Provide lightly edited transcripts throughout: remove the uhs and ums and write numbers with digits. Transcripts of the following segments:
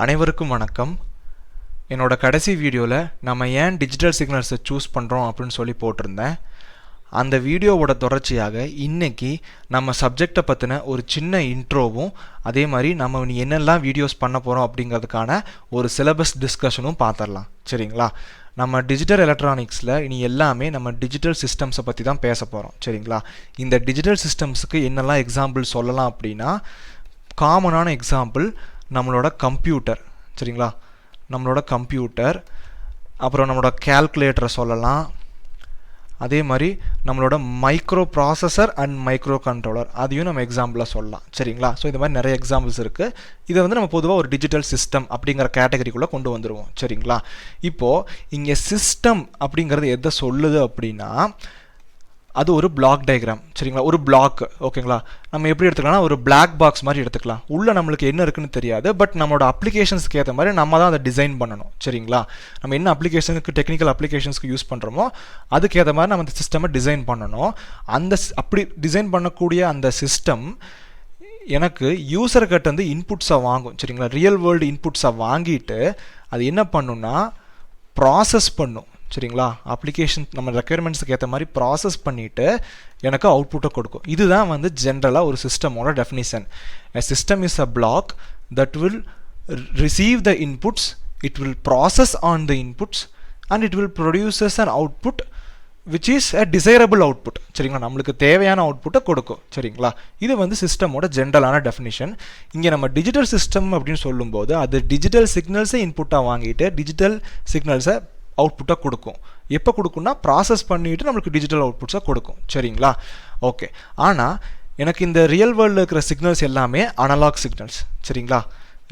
அனைவருக்கும் வணக்கம். என்னோட கடைசி வீடியோவில் நம்ம ஏன் டிஜிட்டல் சிக்னல்ஸை சூஸ் பண்ணுறோம் அப்படின்னு சொல்லி போட்டிருந்தேன். அந்த வீடியோவோட தொடர்ச்சியாக இன்னைக்கு நம்ம சப்ஜெக்டை பற்றின ஒரு சின்ன இன்ட்ரோவும் அதே மாதிரி நம்ம இனி என்னெல்லாம் வீடியோஸ் பண்ண போகிறோம் அப்படிங்கிறதுக்கான ஒரு சிலபஸ் டிஸ்கஷனும் பார்த்துடலாம். சரிங்களா? நம்ம டிஜிட்டல் எலக்ட்ரானிக்ஸில் இனி எல்லாமே நம்ம டிஜிட்டல் சிஸ்டம்ஸை பற்றி தான் பேச போகிறோம். சரிங்களா? இந்த டிஜிட்டல் சிஸ்டம்ஸுக்கு என்னெல்லாம் எக்ஸாம்பிள் சொல்லலாம் அப்படின்னா, காமனான எக்ஸாம்பிள் நம்மளோட கம்ப்யூட்டர். சரிங்களா? நம்மளோட கம்ப்யூட்டர், அப்புறம் நம்மளோட கால்குலேட்டரை சொல்லலாம். அதே மாதிரி நம்மளோட micro processor and micro controller, அதையும் நம்ம எக்ஸாம்பிளாக சொல்லலாம். சரிங்களா? ஸோ இந்த மாதிரி நிறைய எக்ஸாம்பிள்ஸ் இருக்குது. இதை வந்து நம்ம பொதுவாக ஒரு டிஜிட்டல் சிஸ்டம் அப்படிங்கிற கேட்டகரிக்குள்ளே கொண்டு வந்துடுவோம். சரிங்களா? இப்போது இங்கே சிஸ்டம் அப்படிங்கிறது எதை சொல்லுது அப்படின்னா, அது ஒரு பிளாக் டயக்ராம். சரிங்களா? ஒரு பிளாக். ஓகேங்களா? நம்ம எப்படி எடுத்துக்கலாம்னா, ஒரு பிளாக் பாக்ஸ் மாதிரி எடுத்துக்கலாம். உள்ளே நம்மளுக்கு என்ன இருக்குன்னு தெரியாது, பட் நம்மளோட அப்ளிகேஷன்ஸ்க்கு ஏற்ற மாதிரி நம்ம தான் அதை டிசைன் பண்ணணும். சரிங்களா? நம்ம என்ன அப்ளிகேஷனுக்கு, டெக்னிக்கல் அப்ளிகேஷன்ஸ்க்கு யூஸ் பண்ணுறோமோ அதுக்கேற்ற மாதிரி நம்ம அந்த சிஸ்டமை டிசைன் பண்ணணும். அப்படி டிசைன் பண்ணக்கூடிய அந்த சிஸ்டம் எனக்கு யூசர்கிட்ட வந்து இன்புட்ஸை வாங்கும். சரிங்களா? ரியல் வேர்ல்டு இன்புட்ஸை வாங்கிட்டு அது என்ன பண்ணுன்னா, ப்ராசஸ் பண்ணும். சரிங்களா? அப்ளிகேஷன் நம்ம ரெக்யர்மெண்ட்ஸுக்கு ஏற்ற மாதிரி ப்ராசஸ் பண்ணிவிட்டு எனக்கு அவுட்புட்டை கொடுக்கும். இதுதான் வந்து ஜென்ரலாக ஒரு சிஸ்டமோட definition. A system is a block that will receive the inputs, it will process on the inputs and it will produces an output which is a desirable output. சரிங்களா? நம்மளுக்கு தேவையான அவுட்புட்டை கொடுக்கும். சரிங்களா? இது வந்து சிஸ்டமோட ஜென்ரலான டெஃபினிஷன். இங்கே நம்ம டிஜிட்டல் சிஸ்டம் அப்படின்னு சொல்லும்போது அது டிஜிட்டல் சிக்னல்ஸை இன்புட்டாக வாங்கிட்டு டிஜிட்டல் சிக்னல்ஸை அவுட்புட்டாக கொடுக்கும். எப்போ கொடுக்கும்னா, ப்ராசஸ் பண்ணிவிட்டு நம்மளுக்கு டிஜிட்டல் அவுட்புட்ஸாக கொடுக்கும். சரிங்களா? ஓகே. ஆனால் எனக்கு இந்த ரியல் வேர்ல்டில் இருக்கிற சிக்னல்ஸ் எல்லாமே அனலாக் சிக்னல்ஸ். சரிங்களா?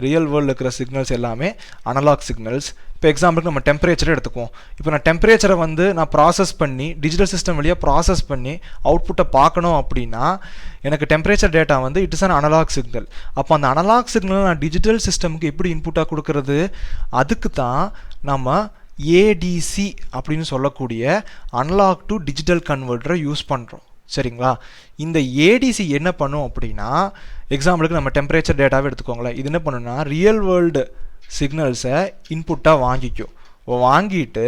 ரியல் வேர்ல்டில் இருக்கிற சிக்னல்ஸ் எல்லாமே அனலாக் சிக்னல்ஸ். இப்போ எக்ஸாம்பிளுக்கு நம்ம டெம்பரேச்சரை எடுத்துக்குவோம். இப்போ நான் டெம்பரேச்சரை வந்து நான் ப்ராசஸ் பண்ணி டிஜிட்டல் சிஸ்டம் வழியாக ப்ராசஸ் பண்ணி அவுட்புட்டை பார்க்கணும் அப்படின்னா, எனக்கு டெம்பரேச்சர் டேட்டா வந்து it is an analogue signal. அப்போ அந்த அனலாக் சிக்னல் நான் டிஜிட்டல் சிஸ்டமுக்கு எப்படி இன்புட்டாக கொடுக்கறது? அதுக்கு தான் நம்ம ஏடிசி அப்படின்னு சொல்லக்கூடிய அனலாக் டு டிஜிட்டல் கன்வெர்ட்டரை யூஸ் பண்ணுறோம். சரிங்களா? இந்த ஏடிசி என்ன பண்ணும் அப்படின்னா, எக்ஸாம்பிளுக்கு நம்ம டெம்பரேச்சர் டேட்டாவே எடுத்துக்கோங்களேன். இது என்ன பண்ணுன்னா, ரியல் வேர்ல்டு சிக்னல்ஸை இன்புட்டாக வாங்கிக்கும். வாங்கிட்டு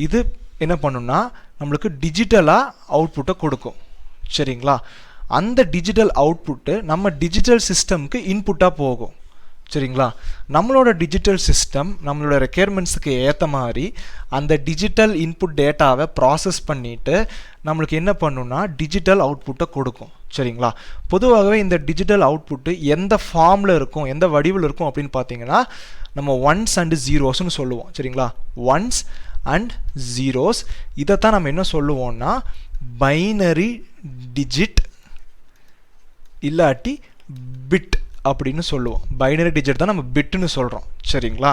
இது என்ன பண்ணுன்னா, நம்மளுக்கு டிஜிட்டலாக அவுட்புட்டை கொடுக்கும். சரிங்களா? அந்த டிஜிட்டல் அவுட்புட்டு நம்ம டிஜிட்டல் சிஸ்டம்க்கு இன்புட்டாக போகும். சரிங்களா? நம்மளோட டிஜிட்டல் சிஸ்டம் நம்மளோட ரெக்யர்மெண்ட்ஸுக்கு ஏற்ற மாதிரி அந்த டிஜிட்டல் இன்புட் டேட்டாவை ப்ராசஸ் பண்ணிவிட்டு நம்மளுக்கு என்ன பண்ணுன்னா, டிஜிட்டல் அவுட்புட்டை கொடுக்கும். சரிங்களா? பொதுவாகவே இந்த டிஜிட்டல் அவுட்புட்டு எந்த ஃபார்மில் இருக்கும், எந்த வடிவில் இருக்கும் அப்படின்னு பார்த்தீங்கன்னா, நம்ம ஒன்ஸ் அண்ட் ஜீரோஸ்ன்னு சொல்லுவோம். சரிங்களா? Once and zeros. இதைத்தான் நம்ம என்ன சொல்லுவோம்னா, பைனரி டிஜிட் இல்லாட்டி பிட் அப்படின்னு சொல்லுவோம். பைனரி டிஜிட் தான் நம்ம பிட்டுன்னு சொல்கிறோம். சரிங்களா?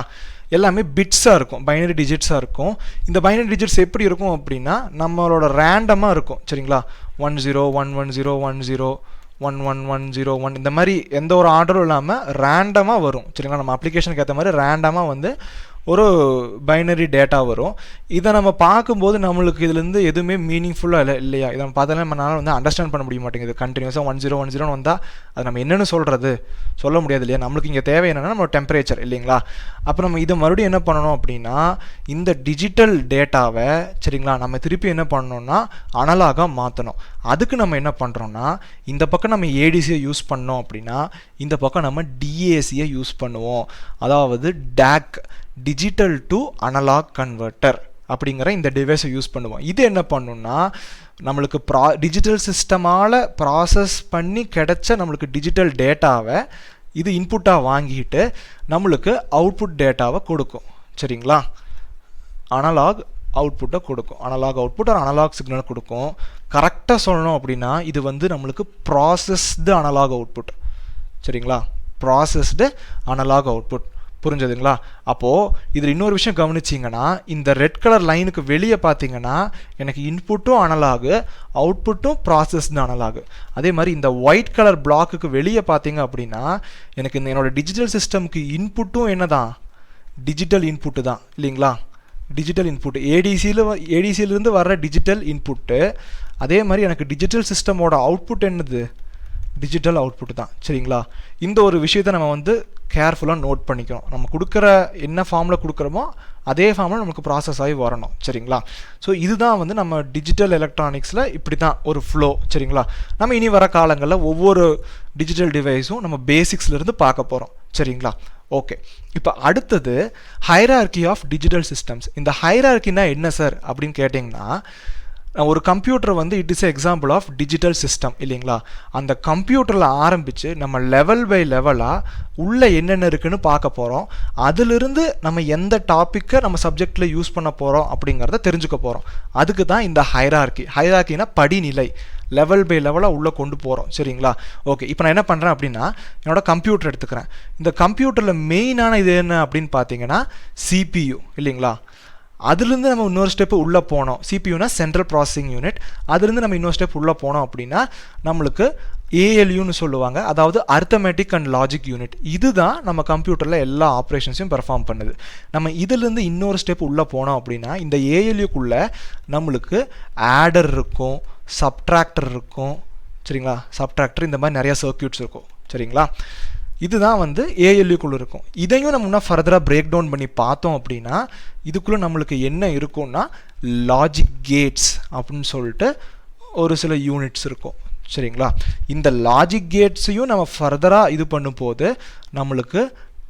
எல்லாமே பிட்ஸாக இருக்கும், பைனரி டிஜிட்ஸாக இருக்கும். இந்த பைனரி டிஜிட்ஸ் எப்படி இருக்கும் அப்படின்னா, நம்மளோட ரேண்டமாக இருக்கும். சரிங்களா? 10110101 1110 இந்த மாதிரி எந்த ஒரு ஆர்டரும் இல்லாமல் ரேண்டமாக வரும். சரிங்களா? நம்ம அப்ளிகேஷனுக்கு ஏற்ற மாதிரி ரேண்டமாக வந்து ஒரு பைனரி டேட்டா வரும். இதை நம்ம பார்க்கும்போது நம்மளுக்கு இதுலேருந்து எதுவுமே மீனிங்ஃபுல்லாக இல்லையா? இதை நம்ம பார்த்தாலே நம்மளால் வந்து அண்டர்ஸ்டாண்ட் பண்ண முடிய மாட்டேங்குது. கண்டினியூஸாக 1010 வந்தால் அது நம்ம என்னென்னு சொல்ல முடியாது இல்லையா? நம்மளுக்கு இங்கே தேவை என்னென்னா நம்ம டெம்பரேச்சர் இல்லைங்களா? அப்போ நம்ம இதை மறுபடியும் என்ன பண்ணணும் அப்படின்னா, இந்த டிஜிட்டல் டேட்டாவை சரிங்களா நம்ம திருப்பி என்ன பண்ணணும்னா அனலாகாக மாற்றணும். அதுக்கு நம்ம என்ன பண்ணுறோன்னா, இந்த பக்கம் நம்ம ஏடிசியை யூஸ் பண்ணோம் அப்படின்னா இந்த பக்கம் நம்ம டிஏசியை யூஸ் பண்ணுவோம். அதாவது DAC, digital to analogue converter அப்படிங்கிற இந்த டிவைஸை யூஸ் பண்ணுவோம். இது என்ன பண்ணுன்னா, நம்மளுக்கு டிஜிட்டல் சிஸ்டமால் ப்ராசஸ் பண்ணி கிடைச்ச நம்மளுக்கு டிஜிட்டல் டேட்டாவை இது இன்புட்டாக வாங்கிட்டு நம்மளுக்கு அவுட்புட் டேட்டாவை கொடுக்கும். சரிங்களா? அனலாக் அவுட்புட்டை கொடுக்கும். அனலாக் அவுட்புட் ஒரு அனலாக் சிக்னல் கொடுக்கும். கரெக்டாக சொல்லணும் அப்படின்னா இது வந்து நம்மளுக்கு ப்ராசஸ்டு அனலாக் அவுட்புட். சரிங்களா? Processed analog output. புரிஞ்சதுங்களா? அப்போது இதில் இன்னொரு விஷயம் கவனிச்சிங்கன்னா, இந்த ரெட் கலர் லைனுக்கு வெளியே பார்த்தீங்கன்னா எனக்கு இன்புட்டும் அனலாகு, அவுட்புட்டும் ப்ராசஸ்டு அனலாகு. அதே மாதிரி இந்த ஒயிட் கலர் பிளாக்குக்கு வெளியே பார்த்தீங்க அப்படின்னா எனக்கு இந்த என்னோடய டிஜிட்டல் சிஸ்டமுக்கு இன்புட்டும் என்ன தான், டிஜிட்டல் இன்புட்டு தான் இல்லைங்களா? டிஜிட்டல் இன்புட் ஏடிசியிலேருந்து வர்ற டிஜிட்டல் இன்புட்டு. அதே மாதிரி எனக்கு டிஜிட்டல் சிஸ்டமோட அவுட்புட் என்னது, டிஜிட்டல் அவுட்புட் தான். சரிங்களா? இந்த ஒரு விஷயத்தை நம்ம வந்து கேர்ஃபுல்லாக நோட் பண்ணிக்கிறோம். நம்ம கொடுக்குற என்ன ஃபார்மில் கொடுக்குறோமோ அதே ஃபார்மில் நமக்கு ப்ராசஸ் ஆகி வரணும். சரிங்களா? ஸோ இதுதான் வந்து நம்ம டிஜிட்டல் எலக்ட்ரானிக்ஸில் இப்படி தான் ஒரு ஃப்ளோ. சரிங்களா? நம்ம இனி வர காலங்களில் ஒவ்வொரு டிஜிட்டல் டிவைஸும் நம்ம பேசிக்ஸ்லேருந்து பார்க்க போகிறோம். சரிங்களா? ஓகே, இப்போ அடுத்தது ஹைரார்கி ஆஃப் டிஜிட்டல் சிஸ்டம்ஸ். இந்த ஹைரார்கினா என்ன சார் அப்படின்னு கேட்டிங்கன்னா, ஒரு கம்ப்யூட்டர் வந்து it is example of digital system இல்லைங்களா? அந்த கம்ப்யூட்டரில் ஆரம்பித்து நம்ம லெவல் பை லெவலாக உள்ளே என்னென்ன இருக்குன்னு பார்க்க போகிறோம். அதிலிருந்து நம்ம எந்த டாப்பிக்கை நம்ம சப்ஜெக்டில் யூஸ் பண்ண போகிறோம் அப்படிங்கிறத தெரிஞ்சுக்க போகிறோம். அதுக்கு தான் இந்த ஹைரார்கி. ஹைரார்கினா படிநிலை, லெவல் பை லெவலாக உள்ளே கொண்டு போகிறோம். சரிங்களா? ஓகே, இப்போ நான் என்ன பண்ணுறேன் அப்படின்னா, என்னோட கம்ப்யூட்டர் எடுத்துக்கிறேன். இந்த கம்ப்யூட்டரில் மெயினான இது என்ன அப்படின்னு பார்த்தீங்கன்னா CPU இல்லைங்களா? அதுலேருந்து நம்ம இன்னொரு ஸ்டெப்பு உள்ளே போனோம். சிபியூனா சென்ட்ரல் ப்ராசஸிங் யூனிட். அதுலேருந்து நம்ம இன்னொரு ஸ்டெப் உள்ளே போனோம் அப்படின்னா நம்மளுக்கு ALUன்னு சொல்லுவாங்க, அதாவது அர்த்தமெட்டிக் அண்ட் லாஜிக் யூனிட். இதுதான் நம்ம கம்ப்யூட்டரில் எல்லா ஆப்ரேஷன்ஸையும் பெர்ஃபார்ம் பண்ணுது. நம்ம இதிலேருந்து இன்னொரு ஸ்டெப் உள்ளே போனோம் அப்படின்னா இந்த ALUக்குள்ளே நம்மளுக்கு ஆடர் இருக்கும், சப்ட்ராக்டர் இருக்கும். சரிங்களா? சப்ட்ராக்டர் இந்த மாதிரி நிறையா சர்க்யூட்ஸ் இருக்கும். சரிங்களா? இதுதான் வந்து ALUக்குள்ளே இருக்கும். இதையும் நம்ம இன்னும் ஃபர்தராக பிரேக் டவுன் பண்ணி பார்த்தோம் அப்படின்னா இதுக்குள்ளே நம்மளுக்கு என்ன இருக்கும்னா லாஜிக் கேட்ஸ் அப்படின்னு சொல்லிட்டு ஒரு சில யூனிட்ஸ் இருக்கும். சரிங்களா? இந்த லாஜிக் கேட்ஸையும் நம்ம ஃபர்தராக இது பண்ணும்போது நம்மளுக்கு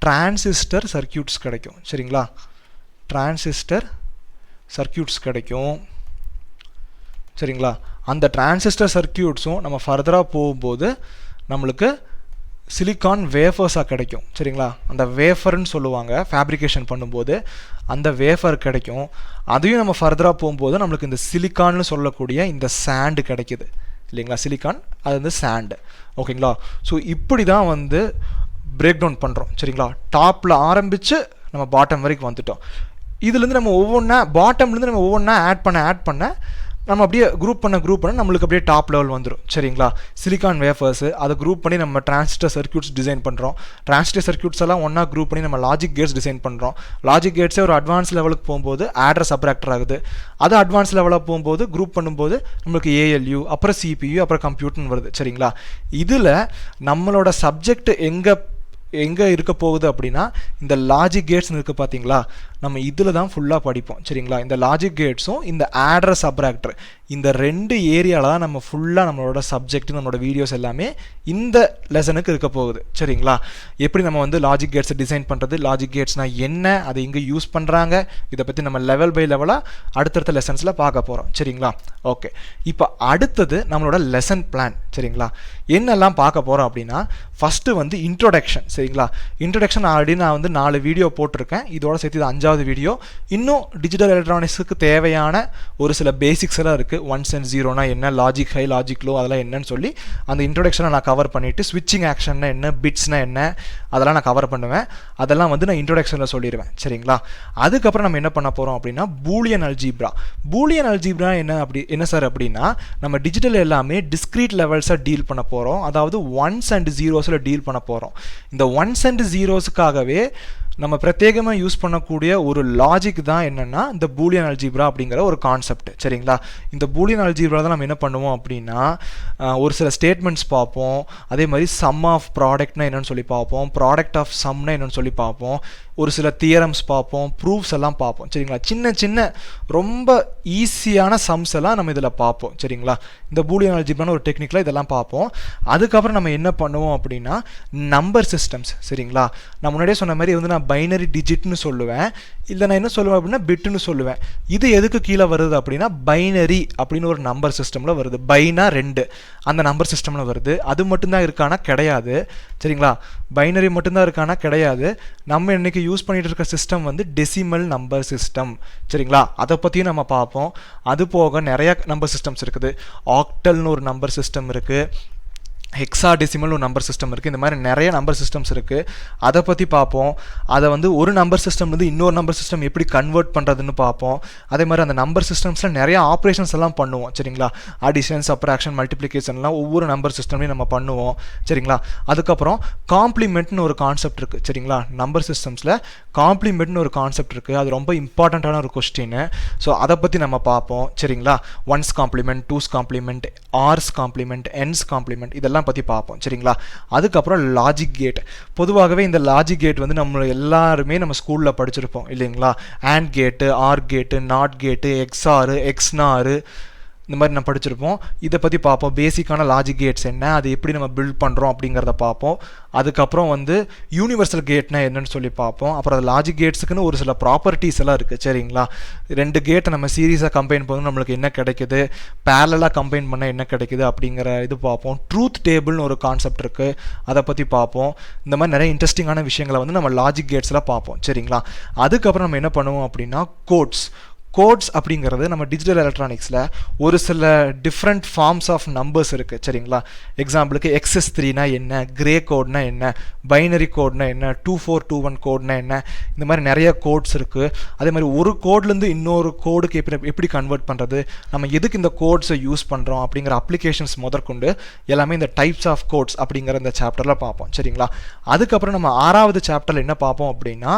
டிரான்சிஸ்டர் சர்க்யூட்ஸ் கிடைக்கும். சரிங்களா? டிரான்சிஸ்டர் சர்க்யூட்ஸ் கிடைக்கும். சரிங்களா? அந்த டிரான்சிஸ்டர் சர்க்யூட்ஸும் நம்ம ஃபர்தராக போகும்போது நம்மளுக்கு சிலிக்கான் வேஃபர்ஸாக கிடைக்கும். சரிங்களா? அந்த வேஃபர்னு சொல்லுவாங்க ஃபேப்ரிகேஷன் பண்ணும்போது, அந்த வேஃபர் கிடைக்கும். அதையும் நம்ம ஃபர்தராக போகும்போது நம்மளுக்கு இந்த சிலிக்கான்னு சொல்லக்கூடிய இந்த சாண்டு கிடைக்குது இல்லைங்களா? சிலிக்கான் அது வந்து சாண்டு. ஓகேங்களா? ஸோ இப்படி தான் வந்து பிரேக் டவுன் பண்ணுறோம். சரிங்களா? டாப்பில் ஆரம்பித்து நம்ம பாட்டம் வரைக்கும் வந்துட்டோம். இதுலேருந்து நம்ம ஒவ்வொன்றா பாட்டம்லேருந்து நம்ம ஒவ்வொன்றா ஆட் பண்ண நம்ம அப்படியே குரூப் பண்ண நம்மளுக்கு அப்படியே டாப் லெவல் வந்துடும். சரிங்களா? சிலிக்கான் வேஃபர்ஸு அதை குரூப் பண்ணி நம்ம டிரான்சிஸ்டர் சர்க்யூட்ஸ் டிசைன் பண்ணுறோம். டிரான்சிஸ்டர் சர்க்யூட்ஸ் எல்லாம் ஒன்றா குரூப் பண்ணி நம்ம லாஜிக் கேட்ஸ் டிசைன் பண்ணுறோம். லாஜிக் கேட்ஸே ஒரு அட்வான்ஸ் லெவலுக்கு போகும்போது ஆடர் சப்ராக்டர் ஆகுது. அது அட்வான்ஸ் லெவலாக போகும்போது குரூப் பண்ணும்போது நம்மளுக்கு ALU, அப்புறம் CPU, அப்புறம் கம்ப்யூட்டர்னு வருது. சரிங்களா? இதில் நம்மளோட சப்ஜெக்ட் எங்கே இருக்க போகுது அப்படின்னா இந்த லாஜிக் கேட்ஸ்னு இருக்குது பார்த்தீங்களா? நம்ம இதில் தான் ஃபுல்லாக படிப்போம். சரிங்களா? இந்த லாஜிக் கேட்ஸும் இந்த ஆடர் சப்ராக்டர் இந்த ரெண்டு ஏரியாவில் தான் நம்ம ஃபுல்லாக நம்மளோட சப்ஜெக்ட் நம்மளோட வீடியோஸ் எல்லாமே இந்த லெசனுக்கு இருக்க போகுது. சரிங்களா? எப்படி நம்ம வந்து லாஜிக் கேட்ஸை டிசைன் பண்ணுறது, லாஜிக் கேட்ஸ்னால் என்ன, அதை எங்கே யூஸ் பண்ணுறாங்க, இதை பற்றி நம்ம லெவல் பை லெவலாக அடுத்தடுத்த லெசன்ஸில் பார்க்க போகிறோம். சரிங்களா? ஓகே, இப்போ அடுத்தது நம்மளோட லெசன் பிளான். சரிங்களா? என்னெல்லாம் பார்க்க போகிறோம் அப்படின்னா ஃபஸ்ட்டு வந்து இன்ட்ரோடக்ஷன். சரிங்களா? இன்ட்ரோடக்ஷன் ஆல்ரெடி நான் வந்து 4 வீடியோ போட்டிருக்கேன். இதோட சேர்த்து இது 5வது வீடியோ. இன்னும் டிஜிட்டல் எலக்ட்ரானிக்ஸுக்கு தேவையான ஒரு சில பேசிக்ஸ் எல்லாம் இருக்குது. 1s and 0னா என்ன, லாஜிக் ஹை, லாஜிக் லோ, அதெல்லாம் என்னன்னு சொல்லி அந்த இன்ட்ரோடக்ஷனை நான் கவர் பண்ணிவிட்டு ஸ்விட்சிங் ஆக்ஷன்னா என்ன, பிட்ஸ்னா என்ன, அதெல்லாம் நான் கவர் பண்ணுவேன். அதெல்லாம் வந்து நான் இன்ட்ரோடக்ஷனில் சொல்லிடுவேன். சரிங்களா? அதுக்கப்புறம் நம்ம என்ன பண்ண போகிறோம் அப்படின்னா பூலியன் அல்ஜீப்ரா. பூலியன் அல்ஜீப்ரா என்ன சார் அப்படின்னா நம்ம டிஜிட்டல் எல்லாமே டிஸ்க்ரீட் லெவல்ஸாக டீல் பண்ண போகிறோம். அதாவது 1s and 0ஸில் டீல் பண்ண போகிறோம். இந்த 1s and 0ஸுக்காகவே நம்ம பிரத்யேகமாக யூஸ் பண்ணக்கூடிய ஒரு லாஜிக் தான் என்னென்னா இந்த பூலியன் அல்ஜீப்ரா அப்படிங்கிற ஒரு கான்செப்ட். சரிங்களா? இந்த பூலியன் அல்ஜீப்ரா தான் நம்ம என்ன பண்ணுவோம் அப்படின்னா ஒரு சில ஸ்டேட்மெண்ட்ஸ் பார்ப்போம். அதே மாதிரி சம் ஆஃப் ப்ராடக்ட்னா என்னென்னு சொல்லி பார்ப்போம், ப்ராடக்ட் ஆஃப் சம்னா என்னென்னு சொல்லி பார்ப்போம், ஒரு சில தியரம்ஸ் பார்ப்போம், ப்ரூஃப்ஸ் எல்லாம் பார்ப்போம். சரிங்களா? சின்ன சின்ன ரொம்ப ஈஸியான சம்ஸ் எல்லாம் நம்ம இதில் பார்ப்போம். சரிங்களா? இந்த பூலியன் அல்ஜீப்ரான ஒரு டெக்னிக்கில் இதெல்லாம் பார்ப்போம். அதுக்கப்புறம் நம்ம என்ன பண்ணுவோம் அப்படின்னா நம்பர் சிஸ்டம்ஸ். சரிங்களா? நான் முன்னாடியே சொன்ன மாதிரி வந்து நான் பைனரி டிஜிட்னு சொல்லுவேன், இல்லை நான் என்ன சொல்லுவேன் அப்படின்னா பிட்டுன்னு சொல்லுவேன். இது எதுக்கு கீழே வருது அப்படின்னா பைனரி அப்படின்னு ஒரு நம்பர் சிஸ்டமில் வருது. பைனா 2 அந்த நம்பர் சிஸ்டமில் வருது. அது மட்டும்தான் இருக்கானா கிடையாது. சரிங்களா? பைனரி மட்டும்தான் இருக்கானா கிடையாது. நம்ம இன்னைக்கு யூஸ் பண்ணிட்டு இருக்க சிஸ்டம் வந்து டெசிமல் நம்பர் சிஸ்டம். சரிங்களா? அதை பற்றியும் நம்ம பார்ப்போம். அது போக நிறைய நம்பர் சிஸ்டம்ஸ் இருக்குது. ஆக்டல்னு ஒரு நம்பர் சிஸ்டம் இருக்குது, ஹெக்ஸாடெசிமல் ஒரு நம்பர் சிஸ்டம் இருக்குது. இந்த மாதிரி நிறைய நம்பர் சிஸ்டம்ஸ் இருக்குது. அதை பற்றி பார்ப்போம். அதை வந்து ஒரு நம்பர் சிஸ்டம் வந்து இன்னொரு நம்பர் சிஸ்டம் எப்படி கன்வெர்ட் பண்ணுறதுன்னு பார்ப்போம். அதே மாதிரி அந்த நம்பர் சிஸ்டம்ஸில் நிறைய ஆப்ரேஷன்ஸ் எல்லாம் பண்ணுவோம். சரிங்களா? அடிஷன், சப்ராக்ஷன், மல்டிப்ளிகேஷன்லாம் ஒவ்வொரு நம்பர் சிஸ்டம்லையும் நம்ம பண்ணுவோம். சரிங்களா? அதுக்கப்புறம் காம்ப்ளிமெண்ட்னு ஒரு கான்செப்ட் இருக்குது. சரிங்களா? நம்பர் சிஸ்டம்ஸில் காம்ப்ளிமெண்ட்னு ஒரு கான்செப்ட் இருக்குது. அது ரொம்ப இம்பார்ட்டண்ட்டான ஒரு கொஸ்டின். ஸோ அதை பற்றி நம்ம பார்ப்போம். சரிங்களா? 1s complement, 2s complement, r's complement, n's complement, இதெல்லாம் இதெல்லாம் பற்றி பார்ப்போம் சரிங்களா. அதுக்கப்புறம் லாஜிக் கேட். பொதுவாகவே இந்த லாஜிக் கேட் வந்து நம்ம எல்லாருமே நம்ம ஸ்கூலில் படிச்சிருப்போம் இல்லைங்களா. AND கேட்டு, ஆர் கேட்டு, நாட் கேட்டு, எக்ஸ்ஆர், எக்ஸ்னார், இந்த மாதிரி நம்ம படிச்சிருப்போம். இதை பற்றி பார்ப்போம். பேசிக்கான லாஜிக் கேட்ஸ் என்ன, அது எப்படி நம்ம பில்ட் பண்ணுறோம் அப்படிங்கிறத பார்ப்போம். அதுக்கப்புறம் வந்து யூனிவர்சல் கேட்னா என்னன்னு சொல்லி பார்ப்போம். அப்புறம் அது லாஜிக் கேட்ஸுக்குன்னு ஒரு சில ப்ராப்பர்ட்டிஸ் எல்லாம் இருக்குது சரிங்களா. 2 கேட்டை நம்ம சீரீஸாக கம்பைன் பண்ணணும் நம்மளுக்கு என்ன கிடைக்குது, பேரலாக கம்பைன் பண்ணால் என்ன கிடைக்குது அப்படிங்கிற இது பார்ப்போம். ட்ரூத் டேபிள்னு ஒரு கான்செப்ட் இருக்குது, அதை பற்றி பார்ப்போம். இந்த மாதிரி நிறைய இன்ட்ரெஸ்டிங்கான விஷயங்களை வந்து நம்ம லாஜிக் கேட்ஸில் பார்ப்போம் சரிங்களா. அதுக்கப்புறம் நம்ம என்ன பண்ணுவோம் அப்படின்னா கோட்ஸ் அப்படிங்கிறது நம்ம டிஜிட்டல் எலக்ட்ரானிக்ஸில் ஒரு சில டிஃப்ரெண்ட் ஃபார்ம்ஸ் ஆஃப் நம்பர்ஸ் இருக்குது சரிங்களா. எக்ஸாம்பிளுக்கு XS3னா என்ன, கிரே கோட்னா என்ன, பைனரி கோட்னா என்ன, 2421 கோட்னா என்ன, இந்த மாதிரி நிறைய கோட்ஸ் இருக்குது. அதே மாதிரி ஒரு கோட்லேருந்து இன்னொரு கோடுக்கு எப்படி கன்வெர்ட் பண்ணுறது, நம்ம எதுக்கு இந்த கோட்ஸை யூஸ் பண்ணுறோம் அப்படிங்கிற அப்ளிகேஷன்ஸ் முதற்கொண்டு எல்லாமே இந்த டைப்ஸ் ஆஃப் கோட்ஸ் அப்படிங்கிற இந்த சாப்டரில் பார்ப்போம் சரிங்களா. அதுக்கப்புறம் நம்ம 6வது சாப்டரில் என்ன பார்ப்போம் அப்படின்னா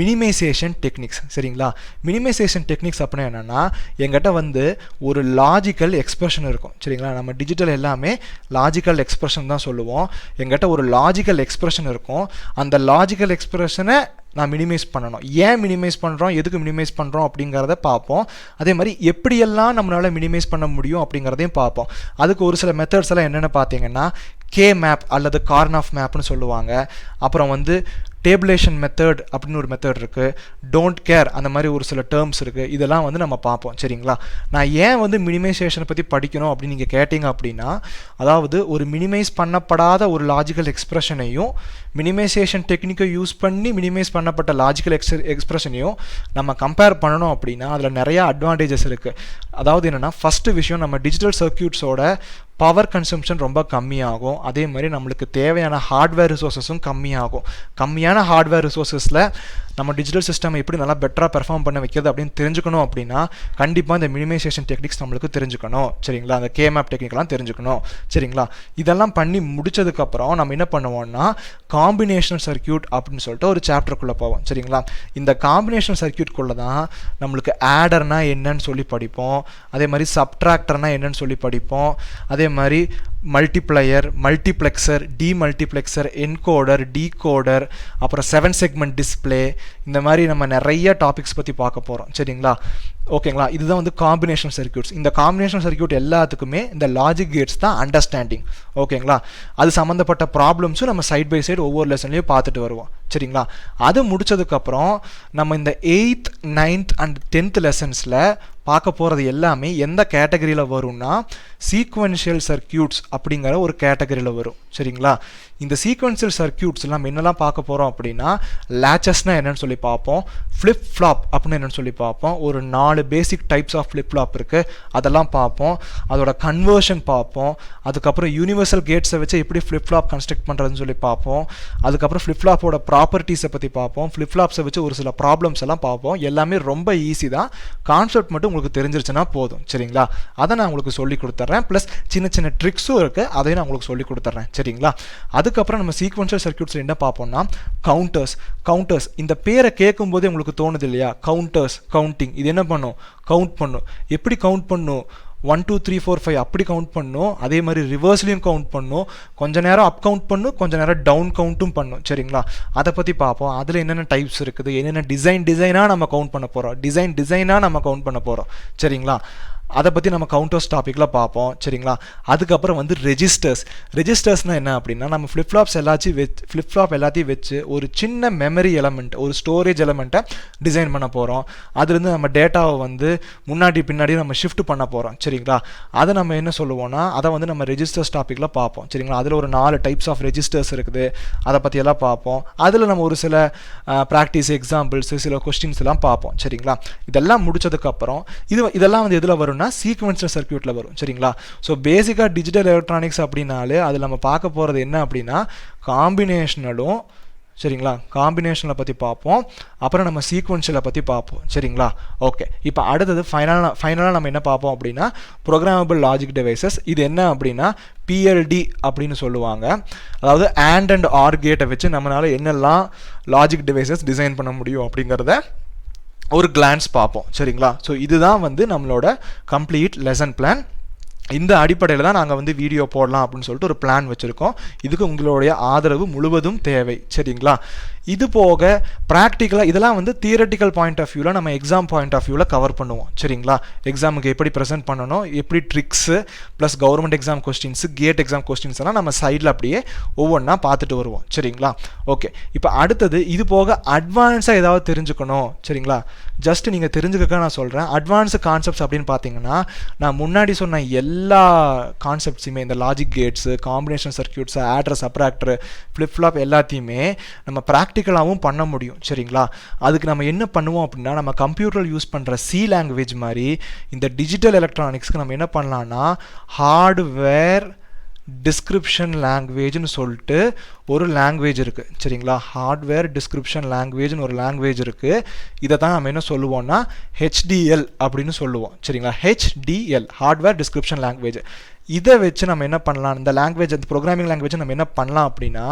மினிமைசேஷன் டெக்னிக்ஸ் சரிங்களா. மினிமைசேஷன் டெக்னிக்ஸ் அப்படின்னா என்னன்னா, எங்கிட்ட வந்து ஒரு லாஜிக்கல் எக்ஸ்பிரஷன் இருக்கும் சரிங்களா. நம்ம டிஜிட்டல் எல்லாமே லாஜிக்கல் எக்ஸ்பிரஷன் தான் சொல்லுவோம். எங்கிட்ட ஒரு லாஜிக்கல் எக்ஸ்பிரஷன் இருக்கும். அந்த லாஜிக்கல் எக்ஸ்பிரஷனை நான் மினிமைஸ் பண்ணணும். ஏன் மினிமைஸ் பண்ணுறோம், எதுக்கு மினிமைஸ் பண்ணுறோம் அப்படிங்கிறத பார்ப்போம். அதே மாதிரி எப்படியெல்லாம் நம்மளால் மினிமைஸ் பண்ண முடியும் அப்படிங்கிறதையும் பார்ப்போம். அதுக்கு ஒரு சில மெத்தட்ஸ் எல்லாம் என்னென்னு பார்த்தீங்கன்னா கே மேப் அல்லது கார்னாஃப் மேப்னு சொல்லுவாங்க. அப்புறம் வந்து டேபிளேஷன் மெத்தட் அப்படின்னு ஒரு மெத்தட் இருக்குது, டோன்ட் கேர் அந்த மாதிரி ஒரு சில டேர்ம்ஸ் இருக்குது. இதெல்லாம் வந்து நம்ம பார்ப்போம் சரிங்களா. நான் ஏன் வந்து மினிமைசேஷனை பற்றி படிக்கணும் அப்படின்னு நீங்கள் கேட்டிங்க அப்படின்னா, அதாவது ஒரு மினிமைஸ் பண்ணப்படாத ஒரு லாஜிக்கல் எக்ஸ்பிரஷனையும் மினிமைசேஷன் டெக்னிக்கை யூஸ் பண்ணி மினிமைஸ் பண்ணப்பட்ட லாஜிக்கல் எக்ஸ்பிரஷனையும் நம்ம கம்பேர் பண்ணணும் அப்படின்னா அதில் நிறையா அட்வான்டேஜஸ் இருக்குது. அதாவது என்னென்னா, ஃபஸ்ட்டு விஷயம், நம்ம டிஜிட்டல் சர்க்யூட்ஸோட பவர் கன்சம்ஷன் ரொம்ப கம்மியாகும். அதே மாதிரி நம்மளுக்கு தேவையான ஹார்ட்வேர் ரிசோர்ஸஸும் கம்மியாகும். கம்மியான ஹார்ட்வேர் ரிசோர்ஸஸில் நம்ம டிஜிட்டல் சிஸ்டம் எப்படி நல்லா பெட்டராக பெர்ஃபார்ம் பண்ண வைக்கிறது அப்படின்னு தெரிஞ்சுக்கணும் அப்படின்னா கண்டிப்பாக இந்த மினிமைசேஷன் டெக்னிக்ஸ் நம்மளுக்கு தெரிஞ்சுக்கணும் சரிங்களா. அந்த கேமேப் டெக்னிக்லாம் தெரிஞ்சுக்கணும் சரிங்களா. இதெல்லாம் பண்ணி முடிச்சதுக்கப்புறம் நம்ம என்ன பண்ணுவோம்னா காம்பினேஷனல் சர்க்யூட் அப்படின்னு சொல்லிட்டு ஒரு சாப்டருக்குள்ளே போவோம் சரிங்களா. இந்த காம்பினேஷனல் சர்க்யூட்குள்ளே தான் நம்மளுக்கு ஆடர்னா என்னன்னு சொல்லி படிப்போம். அதே மாதிரி சப்ட்ராக்டர்னா என்னன்னு சொல்லி படிப்போம். அதே மாதிரி மல்டிப்ளையர், மல்டிப்ளெக்சர், டிமல்டிப்ளெக்சர், என்கோடர், டீகோடர், அப்புறம் 7 செக்மெண்ட் டிஸ்பிளே, இந்த மாதிரி நம்ம நிறைய டாபிக்ஸ் பற்றி பார்க்க போகிறோம் சரிங்களா. ஓகேங்களா. இதுதான் வந்து காம்பினேஷன் சர்க்யூட்ஸ். இந்த காம்பினேஷன் சர்க்யூட் எல்லாத்துக்குமே இந்த லாஜிக் கேட்ஸ் தான் அண்டர்ஸ்டாண்டிங். ஓகேங்களா. அது சம்மந்தப்பட்ட ப்ராப்ளம்ஸும் நம்ம சைட் பை சைடு ஒவ்வொரு லெசன்லையும் பார்த்துட்டு வருவோம் சரிங்களா. அது முடிச்சதுக்கப்புறம் நம்ம இந்த 8th, 9th அண்ட் 10th லெசன்ஸில் பார்க்க போகிறது எல்லாமே எந்த கேட்டகரியில் வரும்னா சீக்வென்ஷியல் சர்க்யூட்ஸ் அப்படிங்கிற ஒரு கேட்டகரியில் வரும் சரிங்களா. இந்த சீக்வென்ஷியல் சர்க்யூட்ஸ் நம்ம என்னெல்லாம் பார்க்க போகிறோம் அப்படின்னா லேச்சஸ்னால் என்னென்னு சொல்லி பார்ப்போம், ஃப்ளிப் ஃப்ளாப் அப்படின்னு என்னென்னு சொல்லி பார்ப்போம். ஒரு 4 பேசிக் டைப்ஸ் ஆஃப் ஃப்ளிப் ஃப்ளாப் இருக்குது, அதெல்லாம் பார்ப்போம். அதோட கன்வர்ஷன் பார்ப்போம். அதுக்கப்புறம் யூனிவர்சல் கேட்ஸை வச்சு எப்படி ஃப்ளிப் ஃப்ளாப் கன்ஸ்ட்ரக்ட் பண்ணுறதுன்னு சொல்லி பார்ப்போம். அதுக்கப்புறம் ஃப்ளிப் ஃப்ளாப்போட ப்ராப்பர்ட்டிஸை பற்றி பார்ப்போம். ஃப்ளிப் ஃப்ளாப்ஸை வச்சு ஒரு சில ப்ராப்ளம்ஸ் எல்லாம் பார்ப்போம். எல்லாமே ரொம்ப ஈஸி தான், கான்செப்ட் மட்டும் உங்களுக்கு தெரிஞ்சிருச்சுன்னா போதும் சரிங்களா. அதை நான் உங்களுக்கு சொல்லி கொடுத்துட்றேன். ப்ளஸ் சின்ன சின்ன ட்ரிக்ஸும் இருக்குது, அதையும் நான் உங்களுக்கு சொல்லி கொடுத்துட்றேன் சரிங்களா. அதுக்கப்புறம் நம்ம சீக்வென்ஷியல் சர்க்யூட்ஸில் என்ன பார்ப்போம்னா கவுண்டர்ஸ். இந்த பேரை கேட்கும் போதே உங்களுக்கு தோணுது இல்லையா, கவுண்டர்ஸ், கவுண்டிங். இது என்ன பண்ணும், கவுண்ட் பண்ணும். எப்படி கவுண்ட் பண்ணும், 1 2 3 4 5 அப்படி கவுண்ட் பண்ணும். அதே மாதிரி ரிவர்ஸ்லையும் கவுண்ட் பண்ணும். கொஞ்ச நேரம் அப் கவுண்ட் பண்ணும், கொஞ்ச நேரம் டவுன் கவுண்ட்டும் பண்ணும் சரிங்களா. அதை பற்றி பார்ப்போம். அதில் என்னென்ன டைப்ஸ் இருக்குது, என்னென்ன டிசைனாக நம்ம கவுண்ட் பண்ண போகிறோம், டிசைனாக நம்ம கவுண்ட் பண்ண போகிறோம் சரிங்களா. அதை பற்றி நம்ம கவுண்டர்ஸ் டாப்பிக்கில் பார்ப்போம் சரிங்களா. அதுக்கப்புறம் வந்து ரெஜிஸ்டர்ஸ்னால் என்ன அப்படின்னா, நம்ம ஃப்ளிப்ஃப்ளாப் எல்லாத்தையும் வச்சு ஒரு சின்ன மெமரி எலமெண்ட், ஒரு ஸ்டோரேஜ் எலமெண்ட்டை டிசைன் பண்ண போகிறோம். அதுலேருந்து நம்ம டேட்டாவை வந்து முன்னாடி பின்னாடி நம்ம ஷிஃப்ட் பண்ண போகிறோம் சரிங்களா. அதை நம்ம என்ன சொல்லுவோம்னா அதை வந்து நம்ம ரெஜிஸ்டர்ஸ் டாப்பிக்கில் பார்ப்போம் சரிங்களா. அதில் ஒரு 4 டைப்ஸ் ஆஃப் ரெஜிஸ்டர்ஸ் இருக்குது, அதை பற்றியெல்லாம் பார்ப்போம். அதில் நம்ம ஒரு சில ப்ராக்டிஸ் எக்ஸாம்பிள்ஸ், சில கொஸ்டின்ஸ் எல்லாம் பார்ப்போம் சரிங்களா. இதெல்லாம் முடிச்சதுக்கப்புறம் இதெல்லாம் வந்து எதில் வரும்னா சீக்வென்ஷியல் சர்க்யூட்டில் வரும் சரிங்களா. ஸோ பேசிக்காக டிஜிட்டல் எலக்ட்ரானிக்ஸ் அப்படின்னாலே அதில் நம்ம பார்க்க போகிறது என்ன அப்படின்னா காம்பினேஷனலும் சரிங்களா. காம்பினேஷனை பற்றி பார்ப்போம், அப்புறம் நம்ம சீக்வென்ஷியலை பற்றி பார்ப்போம் சரிங்களா. ஓகே, இப்போ அடுத்தது ஃபைனலாக நம்ம என்ன பார்ப்போம் அப்படின்னா ப்ரோக்ராமபிள் லாஜிக் டிவைசஸ். இது என்ன அப்படின்னா PLD அப்படின்னு சொல்லுவாங்க. அதாவது AND அண்ட் OR கேட்டை வச்சு நம்மளால் என்னெல்லாம் லாஜிக் டிவைசஸ் டிசைன் பண்ண முடியும் அப்படிங்கிறத ஒரு கிளான்ஸ் பார்ப்போம் சரிங்களா. ஸோ இதுதான் வந்து நம்மளோட கம்ப்ளீட் லெசன் பிளான். இந்த அடிப்படையில் தான் நாங்கள் வந்து வீடியோ போடலாம் அப்படின்னு சொல்லிட்டு ஒரு பிளான் வச்சுருக்கோம். இதுக்கு உங்களுடைய ஆதரவு முழுவதும் தேவை. சரிங்களா? இது போக ப்ராக்டிக்கலாக இதெல்லாம் வந்து தியரட்டிக்கல் பாயிண்ட் ஆஃப் வியூவில் நம்ம எக்ஸாம் பாயிண்ட் ஆஃப் வியூவில் கவர் பண்ணுவோம். சரிங்களா? எக்ஸாமுக்கு எப்படி ப்ரெசென்ட் பண்ணணும், எப்படி tricks plus government exam questions, GATE exam questions எல்லாம் நம்ம சைடில் அப்படியே ஒவ்வொன்றா பார்த்துட்டு வருவோம். சரிங்களா? ஓகே, இப்போ அடுத்தது இது போக அட்வான்ஸாக ஏதாவது தெரிஞ்சுக்கணும். சரிங்களா? ஜஸ்ட் நீங்கள் தெரிஞ்சுக்க நான் சொல்கிறேன். அட்வான்ஸு கான்செப்ட்ஸ் அப்படின்னு பார்த்தீங்கன்னா நான் முன்னாடி சொன்ன எல்லா கான்செப்ட்ஸுமே, இந்த logic gates, combination circuits, adder subtractor, flip flop எல்லாத்தையுமே நம்ம ப்ராக்டிக்கலாகவும் பண்ண முடியும். சரிங்களா? அதுக்கு நம்ம என்ன பண்ணுவோம் அப்படின்னா நம்ம கம்ப்யூட்டர் யூஸ் பண்ணுற சி லாங்குவேஜ் மாதிரி இந்த டிஜிட்டல் எலக்ட்ரானிக்ஸ்க்கு நம்ம என்ன பண்ணலான்னா ஹார்ட்வேர் டிஸ்கிரிப்ஷன் லாங்குவேஜ்னு சொல்லிட்டு ஒரு லாங்குவேஜ் இருக்குது. சரிங்களா? ஹார்ட்வேர் டிஸ்கிரிப்ஷன் லாங்குவேஜ்னு ஒரு லாங்குவேஜ் இருக்குது. இதை தான் நம்ம என்ன சொல்லுவோம்னா ஹெச்டிஎல் அப்படின்னு சொல்லுவோம். சரிங்களா? HDL hardware description language. இதை வச்சு நம்ம என்ன பண்ணலாம், இந்த லாங்குவேஜ், அந்த ப்ரோக்ராமிங் லாங்குவேஜ் நம்ம என்ன பண்ணலாம் அப்படின்னா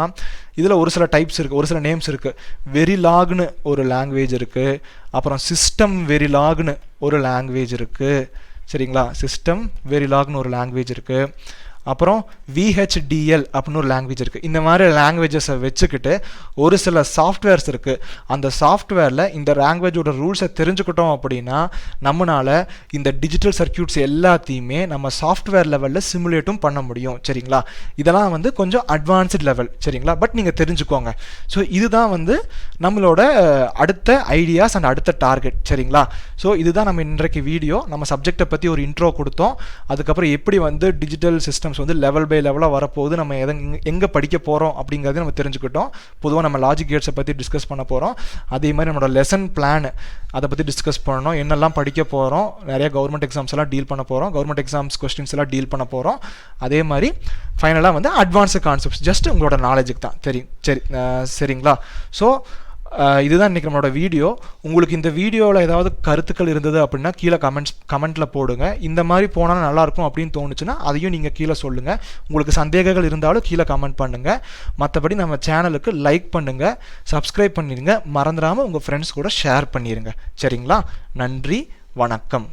இதில் ஒரு சில டைப்ஸ் இருக்குது, ஒரு சில நேம்ஸ் இருக்குது. வெரிலாக்னு ஒரு லாங்குவேஜ் இருக்குது, அப்புறம் சிஸ்டம் வெரிலாக்னு ஒரு லாங்குவேஜ் இருக்குது. சரிங்களா? சிஸ்டம் வெரிலாக்னு ஒரு லாங்குவேஜ் இருக்குது. அப்புறம் விஹெச்டிஎல் அப்படின்னு ஒரு லாங்குவேஜ் இருக்குது. இந்த மாதிரி லாங்குவேஜஸை வச்சுக்கிட்டு ஒரு சில சாஃப்ட்வேர்ஸ் இருக்குது. அந்த சாஃப்ட்வேரில் இந்த லாங்குவேஜோட ரூல்ஸை தெரிஞ்சுக்கிட்டோம் அப்படின்னா நம்மளால் இந்த டிஜிட்டல் சர்க்யூட்ஸ் எல்லாத்தையுமே நம்ம சாஃப்ட்வேர் லெவலில் சிமுலேட்டும் பண்ண முடியும். சரிங்களா? இதெல்லாம் வந்து கொஞ்சம் அட்வான்ஸ்டு லெவல். சரிங்களா? பட் நீங்கள் தெரிஞ்சுக்கோங்க. ஸோ இதுதான் வந்து நம்மளோட அடுத்த ஐடியாஸ் அண்ட் அடுத்த டார்கெட். சரிங்களா? ஸோ இதுதான் நம்ம இன்றைக்கு வீடியோ. நம்ம சப்ஜெக்டை பற்றி ஒரு இன்ட்ரோ கொடுத்தோம். அதுக்கப்புறம் எப்படி வந்து டிஜிட்டல் சிஸ்டம் வந்து லெவல் பை லெவலாக வரப்போகுது, நம்ம எங்கே படிக்க போகிறோம் அப்படிங்கிறத நம்ம தெரிஞ்சுக்கிட்டோம். பொதுவாக நம்ம லாஜிக் கேட்ஸை பற்றி டிஸ்கஸ் பண்ண போகிறோம். அதே மாதிரி நம்மளோட லெசன் பிளான் அதை பற்றி டிஸ்கஸ் பண்ணணும். என்னெல்லாம் படிக்க போகிறோம், நிறைய கவர்மெண்ட் எக்ஸாம்ஸ் எல்லாம் டீல் பண்ண போகிறோம், கவர்மெண்ட் எக்ஸாம்ஸ் கொஸ்டின்ஸ் எல்லாம் டீல் பண்ண போகிறோம். அதே மாதிரி ஃபைனலாக வந்து அட்வான்ஸ்டு கான்செப்ட்ஸ் ஜஸ்ட் உங்களோட நாலேஜுக்கு தான். சரிங்களா? ஸோ இதுதான் இன்றைக்கி நம்மளோட வீடியோ. உங்களுக்கு இந்த வீடியோவில் ஏதாவது கருத்துக்கள் இருந்தது அப்படின்னா கீழே கமெண்ட்டில் போடுங்க. இந்த மாதிரி போனால் நல்லாயிருக்கும் அப்படின்னு தோணுச்சுன்னா அதையும் நீங்கள் கீழே சொல்லுங்கள். உங்களுக்கு சந்தேகங்கள் இருந்தாலும் கீழே கமெண்ட் பண்ணுங்கள். மற்றபடி நம்ம சேனலுக்கு லைக் பண்ணுங்கள், சப்ஸ்கிரைப் பண்ணிடுங்க, மறந்துடாமல் உங்கள் ஃப்ரெண்ட்ஸ் கூட ஷேர் பண்ணிடுங்க. சரிங்களா? நன்றி, வணக்கம்.